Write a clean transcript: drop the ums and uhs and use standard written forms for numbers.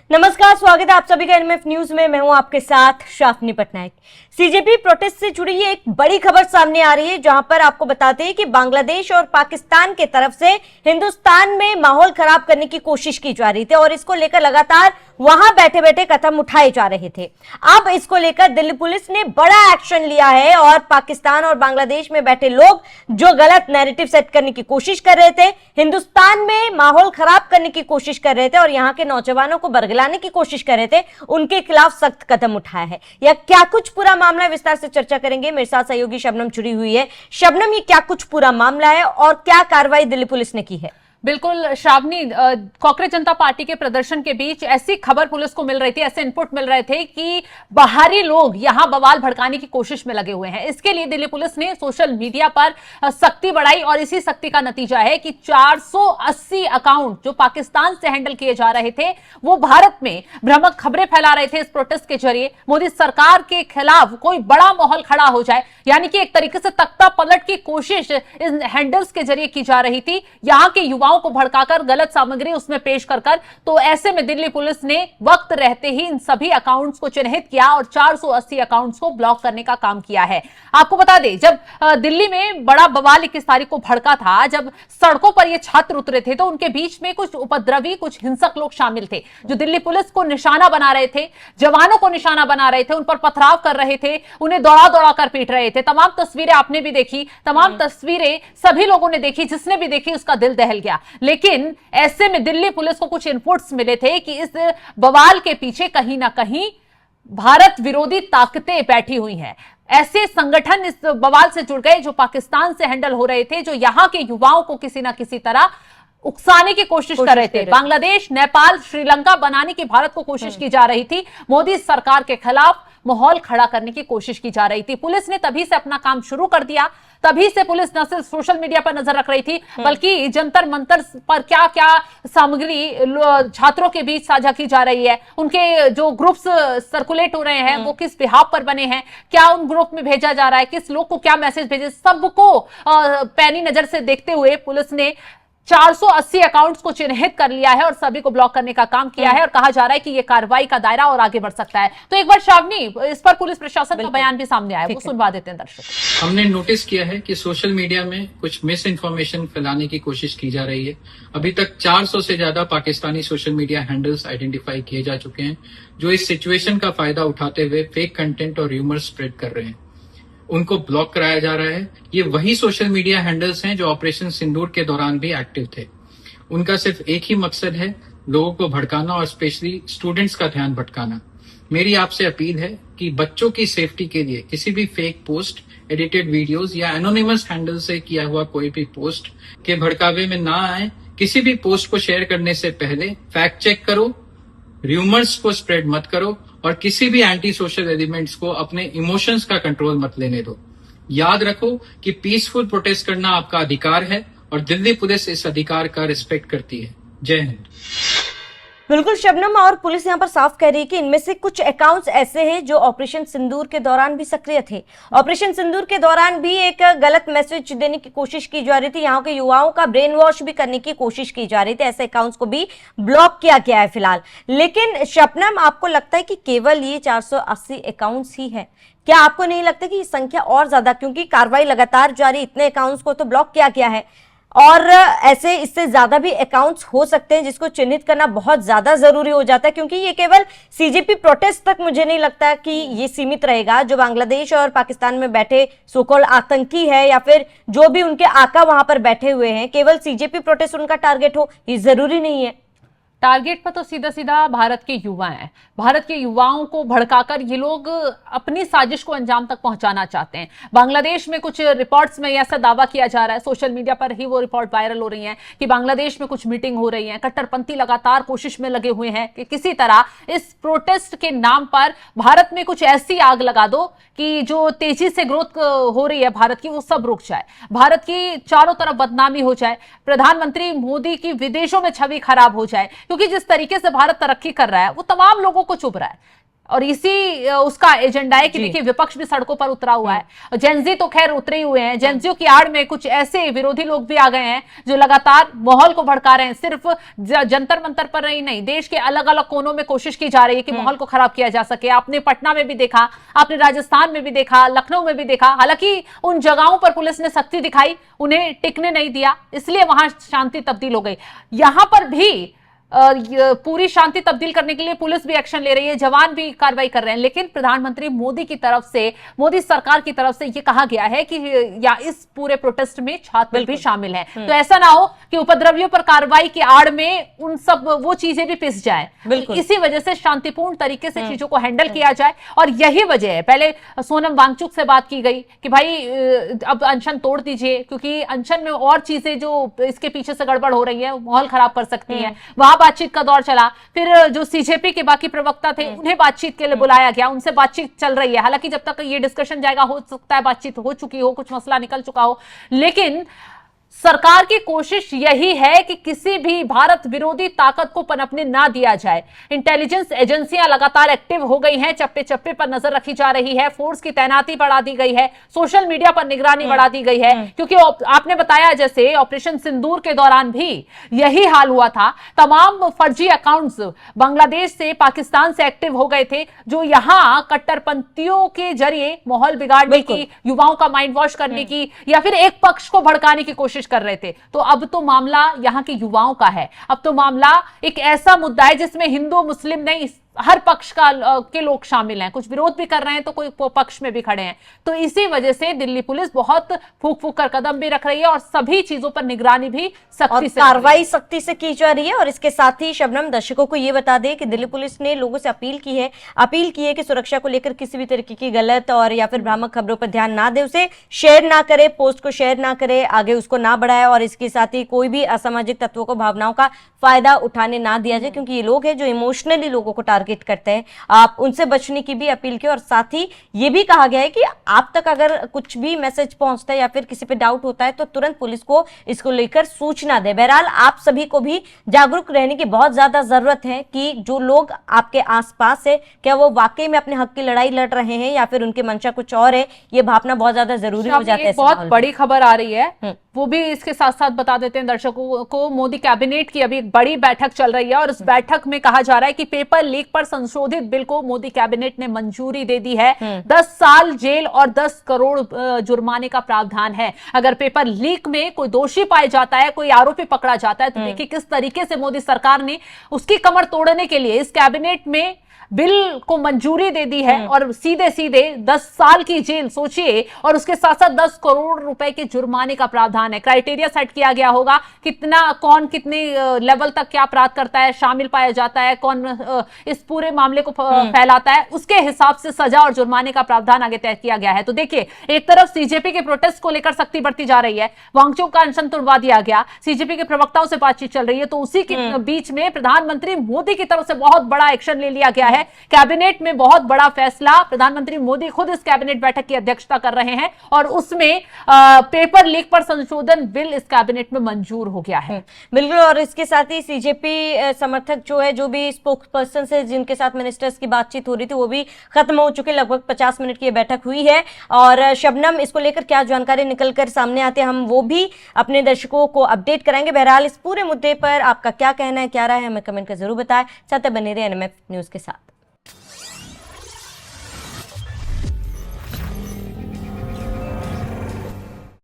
नमस्कार, स्वागत है आप सभी का एनएमएफ न्यूज में। मैं हूं आपके साथ शाफनी पटनायक। सीजेपी प्रोटेस्ट से जुड़ी ये एक बड़ी खबर सामने आ रही है, जहां पर आपको बताते हैं कि बांग्लादेश और पाकिस्तान के तरफ से हिंदुस्तान में माहौल खराब करने की कोशिश की जा रही थी और इसको लेकर लगातार वहां बैठे बैठे कदम उठाए जा रहे थे। अब इसको लेकर दिल्ली पुलिस ने बड़ा एक्शन लिया है और पाकिस्तान और बांग्लादेश में बैठे लोग जो गलत नैरेटिव सेट करने की कोशिश कर रहे थे, हिंदुस्तान में माहौल खराब करने की कोशिश कर रहे थे और यहाँ के नौजवानों को बरगलाने की कोशिश कर रहे थे, उनके खिलाफ सख्त कदम उठाया है। या क्या कुछ पूरा मामला, विस्तार से चर्चा करेंगे। मेरे साथ सहयोगी शबनम जुड़ी हुई है। शबनम, ये क्या कुछ पूरा मामला है और क्या कार्रवाई दिल्ली पुलिस ने की है? बिल्कुल श्रावणी, कांग्रेस जनता पार्टी के प्रदर्शन के बीच ऐसी खबर पुलिस को मिल रही थी, ऐसे इनपुट मिल रहे थे कि बाहरी लोग यहां बवाल भड़काने की कोशिश में लगे हुए हैं। इसके लिए दिल्ली पुलिस ने सोशल मीडिया पर सख्ती बढ़ाई और इसी सख्ती का नतीजा है कि 480 अकाउंट जो पाकिस्तान से हैंडल किए जा रहे थे, वो भारत में भ्रामक खबरें फैला रहे थे। इस प्रोटेस्ट के जरिए मोदी सरकार के खिलाफ कोई बड़ा माहौल खड़ा हो जाए, यानी कि एक तरीके से तख्ता पलट की कोशिश इन हैंडल्स के जरिए की जा रही थी, यहां के युवाओं को भड़काकर गलत सामग्री उसमें पेश कर। तो ऐसे में दिल्ली पुलिस ने वक्त रहते ही इन सभी अकाउंट्स को चिन्हित किया और 480 अकाउंट्स को ब्लॉक करने का काम किया है। आपको बता दें, जब दिल्ली में बड़ा बवाल 21 तारीख को भड़का था, जब सड़कों पर ये छात्र उतरे थे, तो उनके बीच में कुछ उपद्रवी, कुछ हिंसक लोग शामिल थे जो दिल्ली पुलिस को निशाना बना रहे थे, जवानों को निशाना बना रहे थे, उन पर पथराव कर रहे थे, उन्हें दौड़ा दौड़ा कर पीट रहे थे। तमाम तस्वीरें आपने भी देखी, तमाम तस्वीरें सभी लोगों ने देखी, जिसने भी देखी उसका दिल दहल गया। लेकिन ऐसे में दिल्ली पुलिस को कुछ इनपुट्स मिले थे कि इस बवाल के पीछे कहीं ना कहीं भारत विरोधी ताकतें बैठी हुई हैं। ऐसे संगठन इस बवाल से जुड़ गए जो पाकिस्तान से हैंडल हो रहे थे, जो यहां के युवाओं को किसी ना किसी तरह उकसाने की कोशिश कर रहे थे। बांग्लादेश, नेपाल, श्रीलंका बनाने की भारत को कोशिश की जा रही थी। मोदी सरकार के खिलाफ माहौल खड़ा करने की कोशिश की जा रही थी। पुलिस ने तभी से अपना काम शुरू कर दिया। तभी से पुलिस न सिर्फ सोशल मीडिया पर नजर रख रही थी, बल्कि जंतर मंतर पर क्या क्या सामग्री छात्रों के बीच साझा की जा रही है, उनके जो ग्रुप्स सर्कुलेट हो रहे हैं वो किस बिहाफ पर बने हैं, क्या उन ग्रुप में भेजा जा रहा है, किस लोग को क्या मैसेज भेजे, सबको पैनी नजर से देखते हुए पुलिस ने 480 अकाउंट्स को चिन्हित कर लिया है और सभी को ब्लॉक करने का काम किया है और कहा जा रहा है कि यह कार्रवाई का दायरा और आगे बढ़ सकता है। तो एक बार श्रावणी, इस पर पुलिस प्रशासन का बयान भी सामने आया, वो सुनवा देते हैं दर्शक। हमने नोटिस किया है कि सोशल मीडिया में कुछ मिस इन्फॉर्मेशन फैलाने की कोशिश की जा रही है। अभी तक 400 से ज्यादा Pakistani social media handles identify किए जा चुके हैं जो इस सिचुएशन का फायदा उठाते हुए फेक कंटेंट और र्यूमर स्प्रेड कर रहे हैं। उनको ब्लॉक कराया जा रहा है। ये वही सोशल मीडिया हैंडल्स हैं जो ऑपरेशन सिंदूर के दौरान भी एक्टिव थे। उनका सिर्फ एक ही मकसद है, लोगों को भड़काना और स्पेशली स्टूडेंट्स का ध्यान भटकाना। मेरी आपसे अपील है कि बच्चों की सेफ्टी के लिए किसी भी फेक पोस्ट, एडिटेड वीडियोस या एनोनिमस हैंडल से किया हुआ कोई भी पोस्ट के भड़कावे में ना आए। किसी भी पोस्ट को शेयर करने से पहले फैक्ट चेक करो, र्यूमर्स को स्प्रेड मत करो और किसी भी एंटी सोशल एलिमेंट्स को अपने इमोशंस का कंट्रोल मत लेने दो। याद रखो कि पीसफुल प्रोटेस्ट करना आपका अधिकार है और दिल्ली पुलिस इस अधिकार का रिस्पेक्ट करती है। जय हिंद। बिल्कुल शबनम, और पुलिस यहाँ पर साफ कह रही है कि इनमें से कुछ अकाउंट्स ऐसे हैं जो ऑपरेशन सिंदूर के दौरान भी सक्रिय थे। ऑपरेशन सिंदूर के दौरान भी एक गलत मैसेज देने की कोशिश की जा रही थी, यहाँ के युवाओं का ब्रेन वॉश भी करने की कोशिश की जा रही थी। ऐसे अकाउंट्स को भी ब्लॉक किया गया है फिलहाल। लेकिन शबनम, आपको लगता है कि केवल ये 480 अकाउंट्स ही है? क्या आपको नहीं लगता कि ये संख्या और ज्यादा, क्योंकि कार्रवाई लगातार जारी, इतने अकाउंट्स को तो ब्लॉक किया गया है और ऐसे इससे ज्यादा भी अकाउंट्स हो सकते हैं जिसको चिन्हित करना बहुत ज्यादा जरूरी हो जाता है, क्योंकि ये केवल सीजेपी प्रोटेस्ट तक मुझे नहीं लगता कि ये सीमित रहेगा। जो बांग्लादेश और पाकिस्तान में बैठे सोकॉल्ड आतंकी है या फिर जो भी उनके आका वहां पर बैठे हुए हैं, केवल सीजेपी प्रोटेस्ट उनका टारगेट हो, ये जरूरी नहीं है। टारगेट पर तो सीधा सीधा भारत के युवा हैं। भारत के युवाओं को भड़काकर ये लोग अपनी साजिश को अंजाम तक पहुंचाना चाहते हैं। बांग्लादेश में कुछ रिपोर्ट्स में ऐसा दावा किया जा रहा है, सोशल मीडिया पर ही वो रिपोर्ट वायरल हो रही है कि बांग्लादेश में कुछ मीटिंग हो रही है। कट्टरपंथी लगातार कोशिश में लगे हुए हैं कि किसी तरह इस प्रोटेस्ट के नाम पर भारत में कुछ ऐसी आग लगा दो कि जो तेजी से ग्रोथ हो रही है भारत की, वो सब रुक जाए, भारत की चारों तरफ बदनामी हो जाए, प्रधानमंत्री मोदी की विदेशों में छवि खराब हो जाए। क्योंकि जिस तरीके से भारत तरक्की कर रहा है वो तमाम लोगों को चुभ रहा है। और इसी उसका एजेंडा है कि देखिए विपक्ष भी सड़कों पर उतरा हुआ है। जेंजी तो खैर उतरे हुए हैं, जेंजियों की आड़ में कुछ ऐसे विरोधी लोग भी आ गए हैं जो लगातार माहौल को भड़का रहे हैं। सिर्फ जंतर मंतर पर ही नहीं, देश के अलग अलग कोनों में कोशिश की जा रही है कि माहौल को खराब किया जा सके। आपने पटना में भी देखा, आपने राजस्थान में भी देखा, लखनऊ में भी देखा। हालांकि उन जगहों पर पुलिस ने सख्ती दिखाई, उन्हें टिकने नहीं दिया, इसलिए वहां शांति तब्दील हो गई। यहां पर भी पूरी शांति तब्दील करने के लिए पुलिस भी एक्शन ले रही है, जवान भी कार्रवाई कर रहे हैं। लेकिन प्रधानमंत्री मोदी की तरफ से, मोदी सरकार की तरफ से ये कहा गया है कि या इस पूरे प्रोटेस्ट में छात्र भी शामिल हैं। तो ऐसा ना हो कि उपद्रवियों पर कार्रवाई की आड़ में उन सब वो चीजें भी पिस जाए। इसी वजह से शांतिपूर्ण तरीके से चीजों को हैंडल किया जाए, और यही वजह है। पहले सोनम वांगचुक से बात की गई कि भाई अब अनशन तोड़ दीजिए, क्योंकि अनशन में और चीजें जो इसके पीछे से गड़बड़ हो रही है माहौल खराब कर सकती है। वहां बातचीत का दौर चला। फिर जो सीजेपी के बाकी प्रवक्ता थे उन्हें बातचीत के लिए बुलाया गया, उनसे बातचीत चल रही है। हालांकि जब तक ये डिस्कशन जाएगा, हो सकता है बातचीत हो चुकी हो, कुछ मसला निकल चुका हो, लेकिन सरकार की कोशिश यही है कि किसी भी भारत विरोधी ताकत को पनपने ना दिया जाए। इंटेलिजेंस एजेंसियां लगातार एक्टिव हो गई हैं, चप्पे चप्पे पर नजर रखी जा रही है, फोर्स की तैनाती बढ़ा दी गई है, सोशल मीडिया पर निगरानी बढ़ा दी गई है। क्योंकि आपने बताया जैसे ऑपरेशन सिंदूर के दौरान भी यही हाल हुआ था। तमाम फर्जी अकाउंट्स बांग्लादेश से, पाकिस्तान से एक्टिव हो गए थे, जो यहां कट्टरपंथियों के जरिए माहौल बिगाड़ने की, युवाओं का माइंड वॉश करने की, या फिर एक पक्ष को भड़काने की कोशिश कर रहे थे। तो अब तो मामला यहां के युवाओं का है। अब तो मामला एक ऐसा मुद्दा है जिसमें हिंदू मुस्लिम नहीं, हर पक्ष के लोग शामिल हैं। कुछ विरोध भी कर रहे हैं तो कोई पक्ष में भी खड़े हैं। तो इसी वजह से दिल्ली पुलिस बहुत फूक फूक कर कदम भी रख रही है, और सभी चीजों पर निगरानी भी सख्ती से, कार्रवाई सख्ती से की जा रही है। और इसके साथ ही शबनम, दर्शकों को ये बता दें कि दिल्ली पुलिस ने लोगों से अपील की है कि सुरक्षा को लेकर किसी भी तरीके की गलत और या फिर भ्रामक खबरों पर ध्यान ना दे, उसे शेयर ना करे, पोस्ट को शेयर ना करे, आगे उसको ना बढ़ाए, और इसके साथ ही कोई भी असामाजिक तत्वों को भावनाओं का फायदा उठाने ना दिया जाए, क्योंकि ये लोग हैं जो इमोशनली लोगों को टारगेट करते हैं। आप उनसे बचने की भी अपील की। और साथ ही ये भी कहा गया है कि आप तक अगर कुछ भी मैसेज पहुंचता है या फिर किसी पे डाउट होता है तो तुरंत पुलिस को इसको लेकर सूचना दे। बहरहाल आप सभी को भी जागरूक रहने की बहुत ज्यादा जरूरत है कि जो लोग आपके आसपास है, क्या वो वाकई में अपने हक की लड़ाई लड़ रहे हैं या फिर उनकी मंशा कुछ और है, ये भापना बहुत ज्यादा जरूरी हो जाता है। बहुत बड़ी खबर आ रही है, वो भी इसके साथ साथ बता देते हैं दर्शकों को। मोदी कैबिनेट की अभी एक बड़ी बैठक चल रही है, और उस बैठक में कहा जा रहा है कि पेपर लीक पर संशोधित बिल को मोदी कैबिनेट ने मंजूरी दे दी है। 10 साल जेल और 10 करोड़ जुर्माने का प्रावधान है अगर पेपर लीक में कोई दोषी पाया जाता है, कोई आरोपी पकड़ा जाता है। तो देखिए किस तरीके से मोदी सरकार ने उसकी कमर तोड़ने के लिए इस कैबिनेट में बिल को मंजूरी दे दी है, और सीधे सीधे 10 साल की जेल सोचिए, और उसके साथ साथ 10 करोड़ रुपए के जुर्माने का प्रावधान है। क्राइटेरिया सेट किया गया होगा, कितना, कौन कितने लेवल तक क्या अपराध करता है, शामिल पाया जाता है, कौन इस पूरे मामले को फैलाता है, उसके हिसाब से सजा और जुर्माने का प्रावधान आगे तय किया गया है। तो देखिए, एक तरफ सीजेपी के प्रोटेस्ट को लेकर सख्ती बढ़ती जा रही है, वांगचुक का अनशन तुड़वा दिया गया, सीजेपी के प्रवक्ताओं से बातचीत चल रही है, तो उसी के बीच में प्रधानमंत्री मोदी की तरफ से बहुत बड़ा एक्शन ले लिया गया है। कैबिनेट में बहुत बड़ा फैसला, प्रधानमंत्री मोदी खुद इस कैबिनेट बैठक की अध्यक्षता कर रहे हैं, और उसमें पेपर लीक पर संशोधन बिल इस कैबिनेट में मंजूर हो गया है। बिल्कुल। और इसके साथ ही सीजेपी समर्थक जो है, जो भी स्पोक्स पर्सन से जिनके साथ मिनिस्टर्स की बातचीत हो रही थी, वो भी खत्म हो चुके। लगभग 50 मिनट की ये बैठक हुई है। और शबनम, इसको लेकर क्या जानकारी निकल कर सामने आते हैं, हम वो भी अपने दर्शकों को अपडेट कराएंगे। बहरहाल इस पूरे मुद्दे पर आपका क्या कहना है, क्या राय है, हमें कमेंट कर जरूर बताएं। साथ बने रहे एनएमएफ न्यूज के साथ।